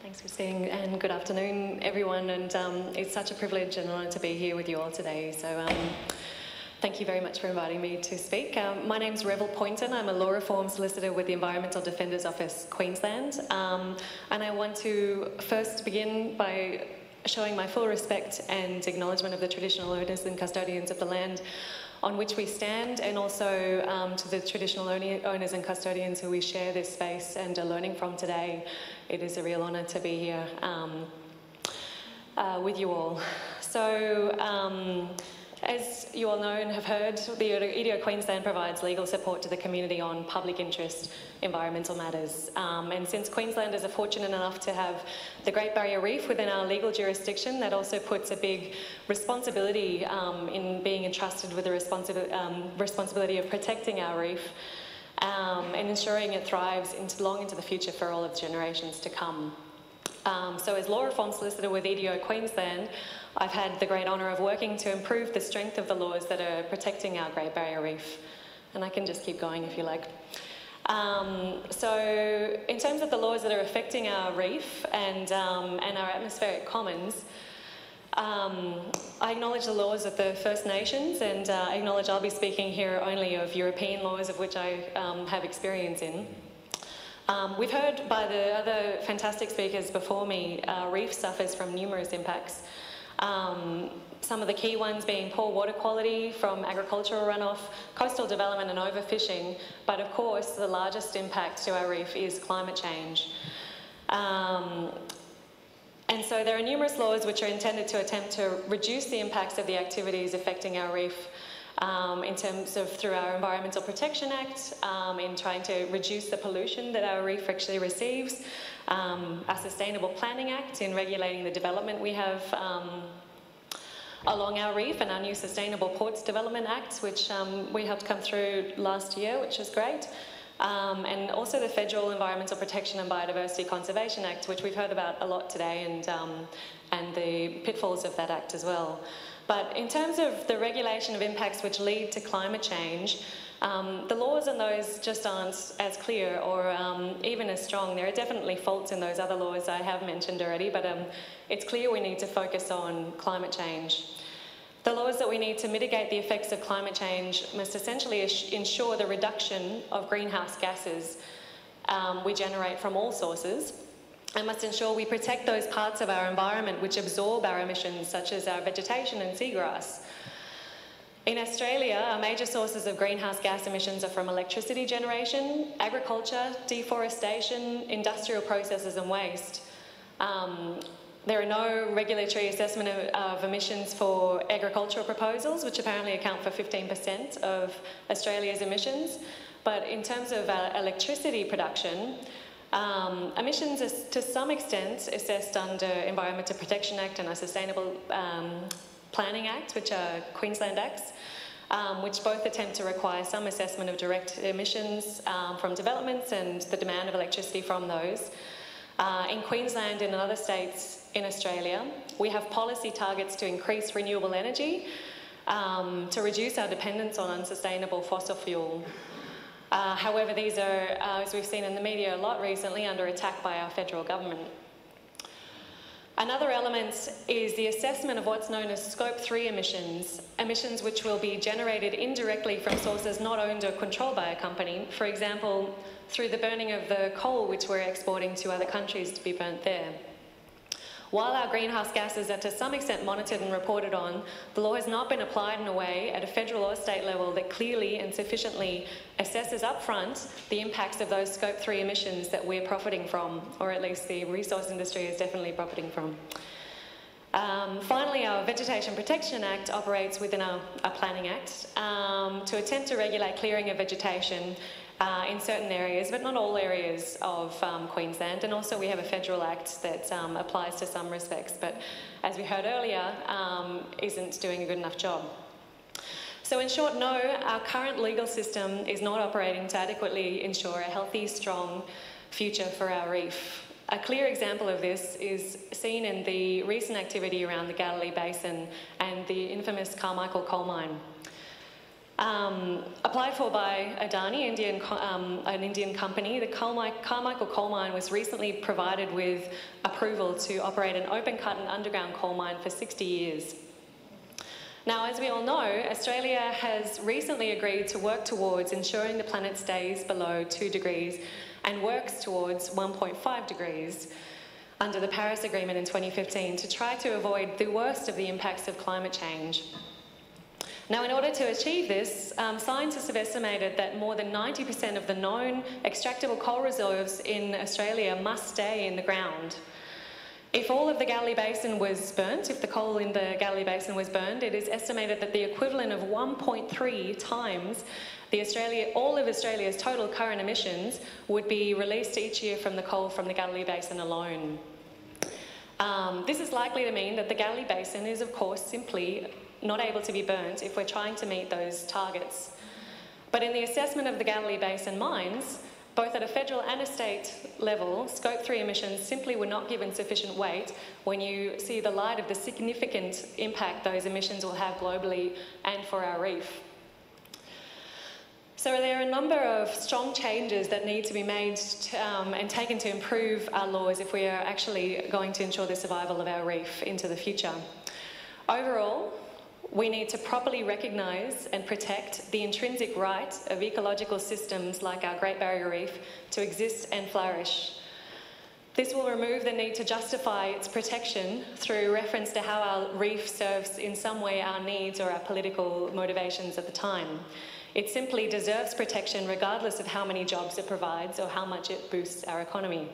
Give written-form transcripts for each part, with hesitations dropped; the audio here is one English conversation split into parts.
Thanks, Christine, and good afternoon, everyone. And it's such a privilege and an honour to be here with you all today. So thank you very much for inviting me to speak. My name's Revel Poynton. I'm a law reform solicitor with the Environmental Defenders Office, Queensland. And I want to first begin by showing my full respect and acknowledgement of the traditional owners and custodians of the land on which we stand, and also to the traditional owners and custodians who we share this space and are learning from today. It is a real honour to be here with you all. So, as you all know and have heard, the EDO Queensland provides legal support to the community on public interest environmental matters. And since Queenslanders are fortunate enough to have the Great Barrier Reef within our legal jurisdiction, that also puts a big responsibility in being entrusted with the responsibility of protecting our reef and ensuring it thrives long into the future for all of the generations to come. So as law reform solicitor with EDO Queensland, I've had the great honour of working to improve the strength of the laws that are protecting our Great Barrier Reef. And I can just keep going if you like. So in terms of the laws that are affecting our reef and our atmospheric commons, I acknowledge the laws of the First Nations, and I acknowledge I'll be speaking here only of European laws of which I have experience in. We've heard by the other fantastic speakers before me, our reef suffers from numerous impacts. Some of the key ones being poor water quality from agricultural runoff, coastal development and overfishing, but of course the largest impact to our reef is climate change. And so there are numerous laws which are intended to attempt to reduce the impacts of the activities affecting our reef in terms of through our Environmental Protection Act, in trying to reduce the pollution that our reef actually receives, our Sustainable Planning Act in regulating the development we have along our reef, and our new Sustainable Ports Development Act, which we helped come through last year, which was great. And also the Federal Environmental Protection and Biodiversity Conservation Act, which we've heard about a lot today, and the pitfalls of that act as well. But in terms of the regulation of impacts which lead to climate change, the laws on those just aren't as clear or even as strong. There are definitely faults in those other laws I have mentioned already, but it's clear we need to focus on climate change. The laws that we need to mitigate the effects of climate change must essentially ensure the reduction of greenhouse gases we generate from all sources, and must ensure we protect those parts of our environment which absorb our emissions, such as our vegetation and seagrass. In Australia, our major sources of greenhouse gas emissions are from electricity generation, agriculture, deforestation, industrial processes and waste. There are no regulatory assessment of emissions for agricultural proposals, which apparently account for 15% of Australia's emissions. But in terms of electricity production, emissions are to some extent assessed under Environmental Protection Act and our Sustainable Planning Act, which are Queensland Acts, which both attempt to require some assessment of direct emissions from developments and the demand of electricity from those. In Queensland and in other states in Australia, we have policy targets to increase renewable energy, to reduce our dependence on unsustainable fossil fuel. However, these are, as we've seen in the media a lot recently, under attack by our federal government. Another element is the assessment of what's known as Scope 3 emissions, emissions which will be generated indirectly from sources not owned or controlled by a company, for example, through the burning of the coal which we're exporting to other countries to be burnt there. While our greenhouse gases are to some extent monitored and reported on, the law has not been applied in a way at a federal or state level that clearly and sufficiently assesses upfront the impacts of those Scope 3 emissions that we're profiting from, or at least the resource industry is definitely profiting from. Finally, our Vegetation Protection Act operates within our Planning Act to attempt to regulate clearing of vegetation in certain areas, but not all areas of Queensland. And also we have a federal act that applies to some respects, but as we heard earlier, isn't doing a good enough job. So in short, no, our current legal system is not operating to adequately ensure a healthy, strong future for our reef. A clear example of this is seen in the recent activity around the Galilee Basin and the infamous Carmichael coal mine. applied for by Adani, an Indian company. The Carmichael coal mine was recently provided with approval to operate an open-cut and underground coal mine for 60 years. Now, as we all know, Australia has recently agreed to work towards ensuring the planet stays below 2 degrees and works towards 1.5 degrees under the Paris Agreement in 2015 to try to avoid the worst of the impacts of climate change. Now, in order to achieve this, scientists have estimated that more than 90% of the known extractable coal reserves in Australia must stay in the ground. If all of the Galilee Basin was burnt, if the coal in the Galilee Basin was burned, it is estimated that the equivalent of 1.3 times all of Australia's total current emissions would be released each year from the coal from the Galilee Basin alone. This is likely to mean that the Galilee Basin is, of course, simply not able to be burnt if we're trying to meet those targets. But in the assessment of the Galilee Basin mines, both at a federal and a state level, Scope 3 emissions simply were not given sufficient weight when you see the light of the significant impact those emissions will have globally and for our reef. So there are a number of strong changes that need to be made and taken to improve our laws if we are actually going to ensure the survival of our reef into the future. Overall, we need to properly recognise and protect the intrinsic right of ecological systems like our Great Barrier Reef to exist and flourish. This will remove the need to justify its protection through reference to how our reef serves in some way our needs or our political motivations at the time. It simply deserves protection regardless of how many jobs it provides or how much it boosts our economy.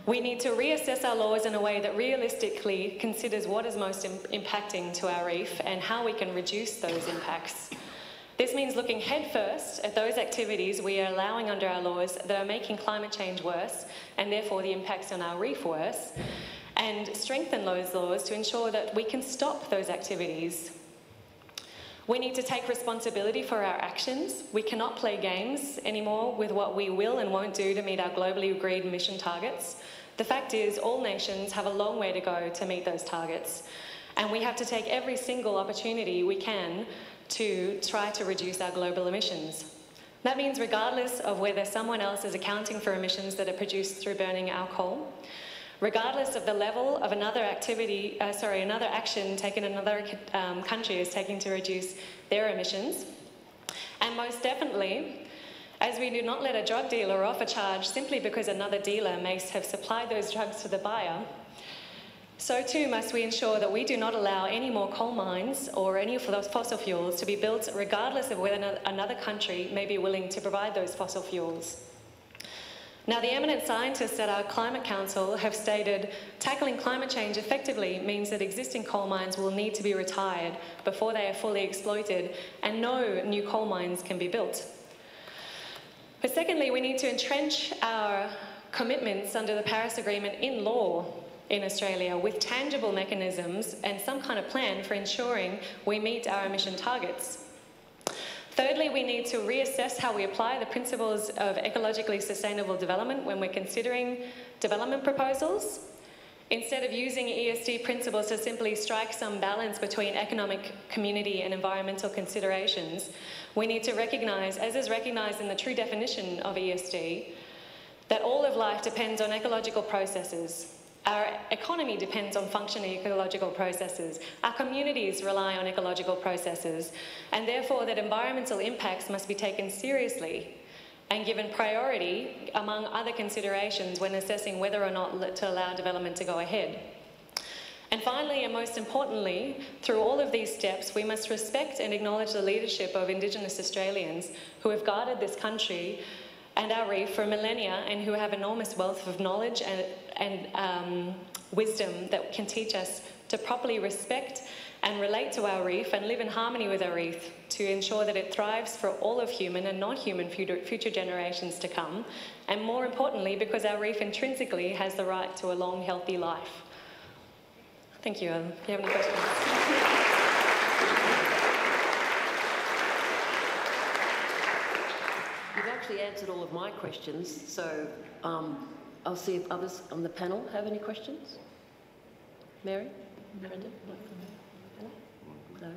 We need to reassess our laws in a way that realistically considers what is most impacting to our reef and how we can reduce those impacts. This means looking headfirst at those activities we are allowing under our laws that are making climate change worse and therefore the impacts on our reef worse, and strengthen those laws to ensure that we can stop those activities. We need to take responsibility for our actions. We cannot play games anymore with what we will and won't do to meet our globally agreed emission targets. The fact is, all nations have a long way to go to meet those targets, and we have to take every single opportunity we can to try to reduce our global emissions. That means regardless of whether someone else is accounting for emissions that are produced through burning our coal, regardless of the level of another action taken in another country is taking to reduce their emissions. And most definitely, as we do not let a drug dealer off a charge simply because another dealer may have supplied those drugs to the buyer, so too must we ensure that we do not allow any more coal mines or any of those fossil fuels to be built regardless of whether another country may be willing to provide those fossil fuels. Now, the eminent scientists at our Climate Council have stated tackling climate change effectively means that existing coal mines will need to be retired before they are fully exploited and no new coal mines can be built. But secondly, we need to entrench our commitments under the Paris Agreement in law in Australia with tangible mechanisms and some kind of plan for ensuring we meet our emission targets. Thirdly, we need to reassess how we apply the principles of ecologically sustainable development when we're considering development proposals. Instead of using ESD principles to simply strike some balance between economic, community and environmental considerations, we need to recognise, as is recognised in the true definition of ESD, that all of life depends on ecological processes. Our economy depends on functioning ecological processes. Our communities rely on ecological processes, and therefore that environmental impacts must be taken seriously and given priority among other considerations when assessing whether or not to allow development to go ahead. And finally, and most importantly, through all of these steps, we must respect and acknowledge the leadership of Indigenous Australians who have guarded this country and our reef for millennia and who have enormous wealth of knowledge and wisdom that can teach us to properly respect and relate to our reef and live in harmony with our reef to ensure that it thrives for all of human and non-human future generations to come, and more importantly, because our reef intrinsically has the right to a long, healthy life. Thank you. If you have any questions. You've actually answered all of my questions, so I'll see if others on the panel have any questions. Mary? Brendan? No.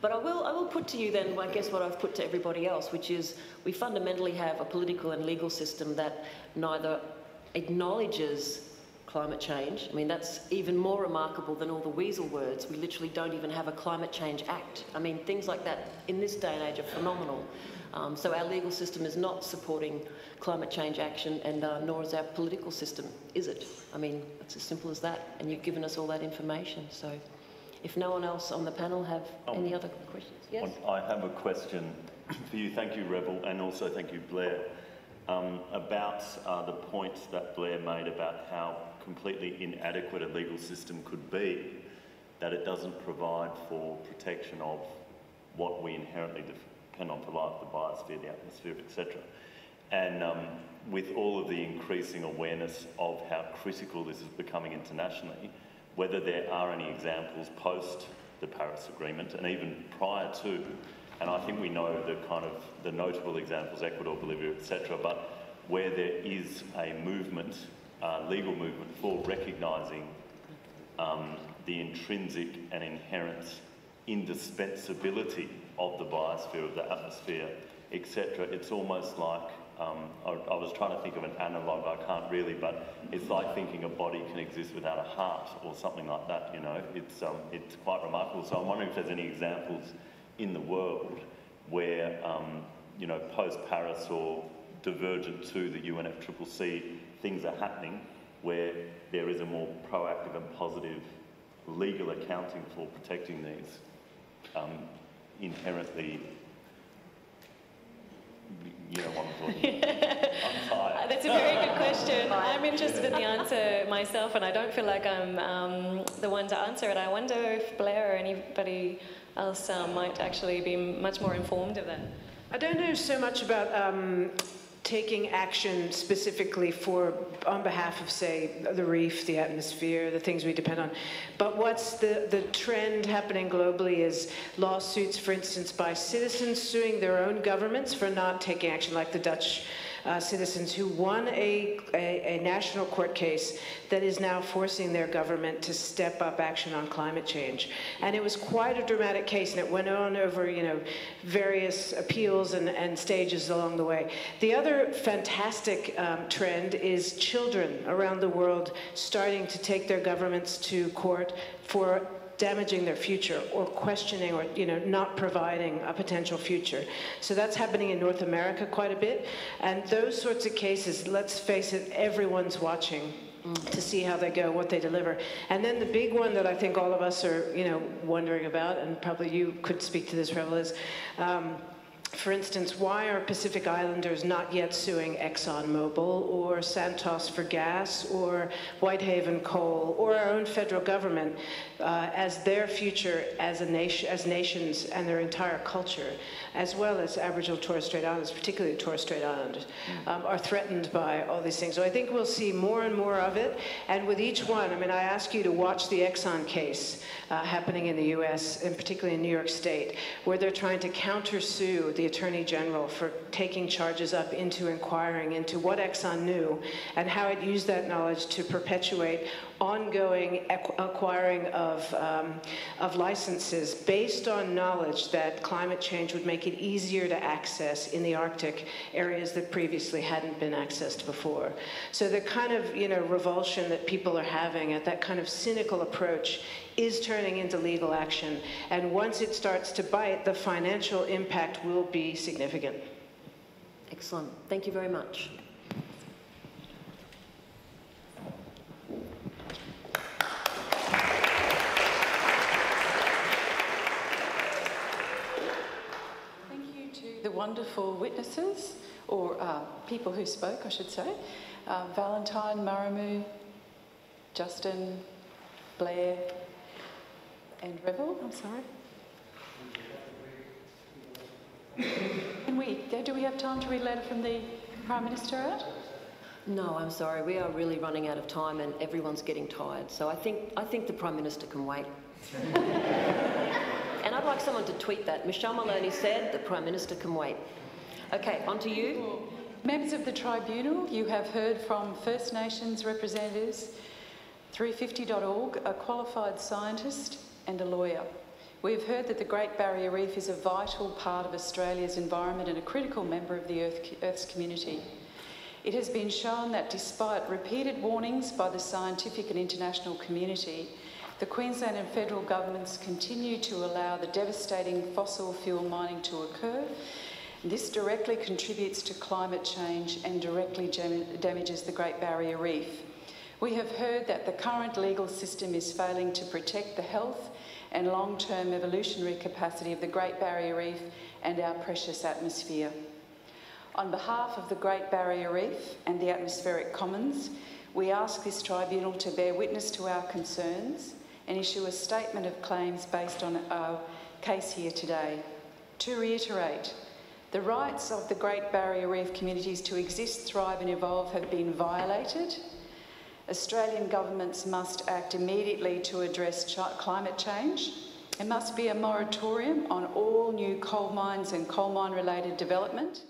But I will put to you then, I guess, what I've put to everybody else, which is we fundamentally have a political and legal system that neither acknowledges climate change. I mean, that's even more remarkable than all the weasel words. We literally don't even have a Climate Change Act. I mean, things like that in this day and age are phenomenal. So our legal system is not supporting climate change action, and nor is our political system, is it? I mean, it's as simple as that, and you've given us all that information. So if no one else on the panel have any other questions? Yes? I have a question for you. Thank you, Rebel, and also thank you, Blair, about the point that Blair made about how completely inadequate a legal system could be, that it doesn't provide for protection of what we inherently depend on for life, the biosphere, the atmosphere, etc. And with all of the increasing awareness of how critical this is becoming internationally, whether there are any examples post the Paris Agreement and even prior to, and I think we know the notable examples, Ecuador, Bolivia, etc., but where there is a movement, legal movement for recognising the intrinsic and inherent indispensability of the biosphere, of the atmosphere, etc. It's almost like, I was trying to think of an analogue, I can't really, but it's like thinking a body can exist without a heart or something like that, you know. It's quite remarkable. So I'm wondering if there's any examples in the world where, you know, post-Paris or divergent to the UNFCCC, things are happening where there is a more proactive and positive legal accounting for protecting these inherently, you know what I'm talking about. I'm tired. That's a very good question. I'm interested in the answer myself, and I don't feel like I'm the one to answer it. I wonder if Blair or anybody else might actually be much more informed of that. I don't know so much about taking action specifically on behalf of, say, the reef, the atmosphere, the things we depend on. But what's the trend happening globally is lawsuits, for instance, by citizens suing their own governments for not taking action, like the Dutch citizens who won a national court case that is now forcing their government to step up action on climate change. And it was quite a dramatic case, and it went on over, you know, various appeals and stages along the way. The other fantastic trend is children around the world starting to take their governments to court for damaging their future or questioning or, you know, not providing a potential future. So that's happening in North America quite a bit. And those sorts of cases, let's face it, everyone's watching to see how they go, what they deliver. And then the big one that I think all of us are, you know, wondering about, and probably you could speak to this, Rebel, is, for instance, why are Pacific Islanders not yet suing ExxonMobil or Santos for gas or Whitehaven Coal or our own federal government as their future as nations and their entire culture, as well as Aboriginal Torres Strait Islanders, particularly Torres Strait Islanders, are threatened by all these things. So I think we'll see more and more of it. And with each one, I mean, I ask you to watch the Exxon case happening in the US, and particularly in New York State, where they're trying to countersue the Attorney General for taking charges up into inquiring into what Exxon knew and how it used that knowledge to perpetuate ongoing acquiring of licenses based on knowledge that climate change would make it easier to access in the Arctic areas that previously hadn't been accessed before. So the kind of, you know, revulsion that people are having at that kind of cynical approach is turning into legal action. And once it starts to bite, the financial impact will be significant. Excellent. Thank you very much. Thank you to the wonderful witnesses, or people who spoke, I should say. Valentine, Maramu, Justin, Blair, and Rebel, I'm sorry. Do we have time to read a letter from the Prime Minister out? No, I'm sorry. We are really running out of time and everyone's getting tired. So I think the Prime Minister can wait. And I'd like someone to tweet that. Michelle Maloney said the Prime Minister can wait. Okay, on to you. Members of the Tribunal, you have heard from First Nations representatives, 350.org, a qualified scientist and a lawyer. We've heard that the Great Barrier Reef is a vital part of Australia's environment and a critical member of the Earth's community. It has been shown that despite repeated warnings by the scientific and international community, the Queensland and federal governments continue to allow the devastating fossil fuel mining to occur. This directly contributes to climate change and directly damages the Great Barrier Reef. We have heard that the current legal system is failing to protect the health and long-term evolutionary capacity of the Great Barrier Reef and our precious atmosphere. On behalf of the Great Barrier Reef and the atmospheric commons, we ask this tribunal to bear witness to our concerns and issue a statement of claims based on our case here today. To reiterate, the rights of the Great Barrier Reef communities to exist, thrive and evolve have been violated. Australian governments must act immediately to address climate change. There must be a moratorium on all new coal mines and coal mine related development.